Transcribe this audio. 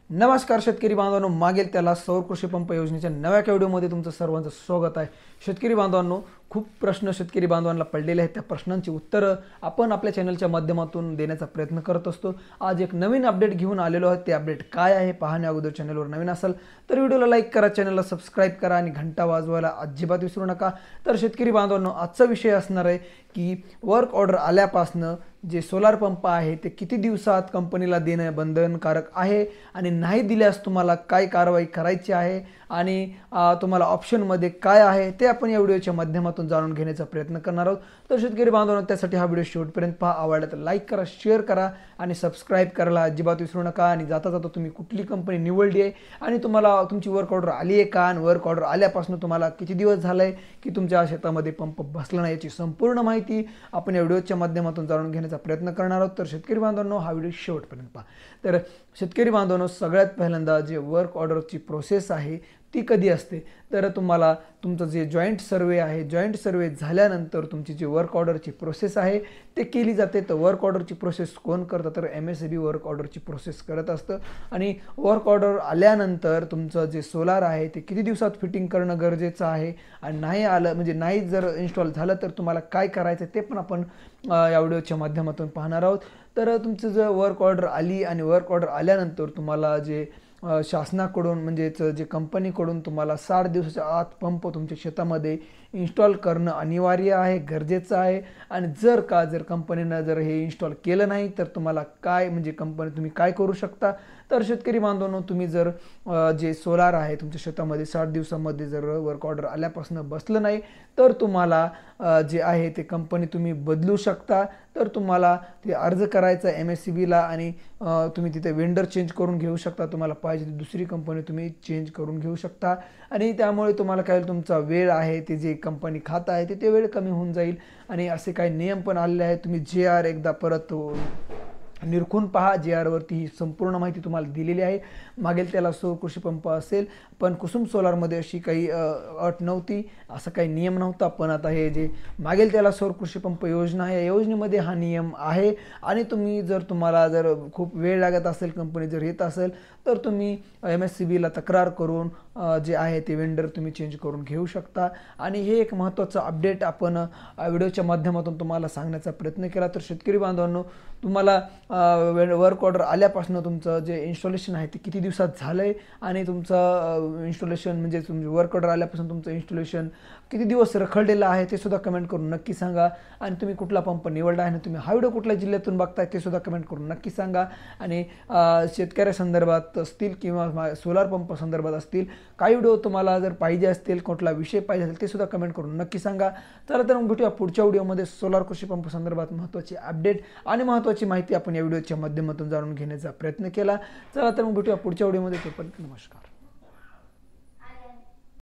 नमस्कार शेतकरी बांधवांनो, मागेल त्याला सौर कृषी पंप योजनेच्या नव्या व्हिडिओमध्ये तुमचं सर्वांचं स्वागत आहे। शेतकरी बांधवांनो, खूप प्रश्न शेतकरी बांधवांना पडलेले आहेत। त्या प्रश्नांची उत्तरं आपण आपल्या चॅनलच्या माध्यमातून देण्याचा प्रयत्न करत असतो। आज एक नवीन अपडेट घेऊन आलेलो आहे। ते अपडेट काय आहे पाहण्या अगोदर चॅनलवर नवीन असाल तर व्हिडिओला लाईक करा, चॅनलला सबस्क्राइब करा आणि घंटा वाजवायला अजिबात विसरू नका। तर शेतकरी बांधवांनो, आजचा विषय असणार आहे की वर्क ऑर्डर आल्यापासून जे सोलार पंप आहे ते किती दिवसात कंपनीला देणे बंधनकारक आहे आणि नाही दिल्यास तुम्हाला काय कारवाई करायची आहे आणि तुम्हाला ऑप्शन मध्ये काय आहे ते आपण या व्हिडिओच्या माध्यमातून जाणून घेण्याचा प्रयत्न करणार आहोत। तर शेतकरी बांधवांनो, त्यासाठी हा व्हिडिओ शेवटपर्यंत पहा। आवडला तर लाईक करा, शेअर करा आणि सबस्क्राइब करायला अजिबात विसरू नका। आणि जाता जाता तुम्ही कुठली कंपनी निवडली आहे आणि तुम्हाला तुमची वर्क ऑर्डर आली आहे का आणि वर्क ऑर्डर आल्यापासून तुम्हाला किती दिवस झाले की तुमच्या शेतामध्ये पंप बसला नाही याची संपूर्ण माहिती आपण या व्हिडिओच्या माध्यमातून जाणून घेण्याचा प्रयत्न करणार आहोत। तर शेतकरी बांधवांनो, हा व्हिडिओ शेवटपर्यंत पहा। तर शेतकरी बांधवांनो, सगळ्यात पहिल्यांदा जे वर्क ऑर्डरची प्रोसेस आहे ती कधी असते तर तुम्हाला तुमचं जे जॉइंट सर्वे आहे, जॉइंट सर्वे झाल्यानंतर तुमची जी वर्क ऑर्डरची प्रोसेस आहे ते केली जाते। तर वर्क ऑर्डरची प्रोसेस कोण करतं तर MSEB वर्क ऑर्डरची प्रोसेस करत असतं। आणि वर्क ऑर्डर आल्यानंतर तुमचं जे सोलार आहे ते किती दिवसात फिटिंग करणं गरजेचं आहे आणि नाही आलं म्हणजे नाही जर इन्स्टॉल झालं तर तुम्हाला काय करायचं ते पण आपण या व्हिडिओच्या माध्यमातून पाहणार आहोत। तर तुमचं जर वर्क ऑर्डर आली आणि वर्क ऑर्डर आल्यानंतर तुम्हाला जे शासनाकडून म्हणजेच जे कंपनीकडून तुम्हाला 60 दिवसाच्या आत पंप तुमच्या शेतामध्ये इन्स्टॉल करणं अनिवार्य आहे, गरजेचं आहे। आणि जर कंपनीनं जर हे इन्स्टॉल केलं नाही तर तुम्हाला काय म्हणजे तुम्ही काय करू शकता तर शेतकरी बांधवांनो, तुम्ही जर जे सोलार आहे तुमच्या शेतामध्ये 60 दिवसामध्ये जर वर्क ऑर्डर आल्यापासून बसलं नाही तर तुम्हाला जे आहे ते कंपनी तुम्ही बदलू शकता। तर तुम्हाला ते अर्ज करायचा MSEBला आणि तुम्ही तिथे वेंडर चेंज करून घेऊ शकता। तुम्हाला पाहिजे ती दुसरी कंपनी तुम्ही चेंज करून घेऊ शकता आणि त्यामुळे तुम्हाला काय तुमचा वेळ आहे ते जे कंपनी खात आहे ते वेळ कमी होऊन जाईल। आणि असे काही नियम पण आलेले आहेत। तुम्ही JR एकदा परत निरखून पहा, JR वरती ही संपूर्ण माहिती तुम्हाला दिलेली आहे। मागेल त्याला सौर कृषी पंप असेल पण कुसुम सोलारमध्ये अशी काही अट नव्हती, असं काही नियम नव्हता। पण आता हे जे मागेल त्याला सौर कृषी पंप योजना आहे या योजनेमध्ये हा नियम आहे। आणि तुम्ही तुम्हाला जर खूप वेळ लागत असेल, कंपनी जर येत असेल तर तुम्ही MSEBला तक्रार करून जे आहे ते वेंडर तुम्ही चेंज करून घेऊ शकता। आणि हे एक महत्त्वाचं अपडेट आपण व्हिडिओच्या माध्यमातून तुम्हाला सांगण्याचा प्रयत्न केला। तर शेतकरी बांधवांनो, तुम्हाला वर्क ऑर्डर आल्यापासून तुमचं जे इन्स्टॉलेशन आहे ते किती दिवसात झालंय आणि तुमचं इन्स्टॉलेशन म्हणजे तुमचे वर्क ऑर्डर आल्यापासून तुमचं इन्स्टॉलेशन किती दिवस रखडलेलं आहे ते सुद्धा कमेंट करून नक्की सांगा। आणि तुम्ही कुठला पंप निवडला आहे आणि तुम्ही हा व्हिडिओ कुठल्या जिल्ह्यातून बघताय ते सुद्धा कमेंट करून नक्की सांगा। आणि शेतकऱ्यासंदर्भात असतील किंवा सोलार पंप संदर्भात असतील काही व्हिडिओ तुम्हाला जर पाहिजे असतील, कुठला विषय पाहिजे असेल ते सुद्धा कमेंट करून नक्की सांगा। चला तर मग भेटूया पुढच्या व्हिडिओमध्ये सोलार कृषी पंप संदर्भात महत्त्वाची अपडेट आणि महत्त्वाची माहिती आपण या व्हिडिओच्या माध्यमातून जाणून घेण्याचा प्रयत्न केला। चला तर मग भेटूया पुढच्या व्हिडिओमध्ये। तोपर्यंत नमस्कार।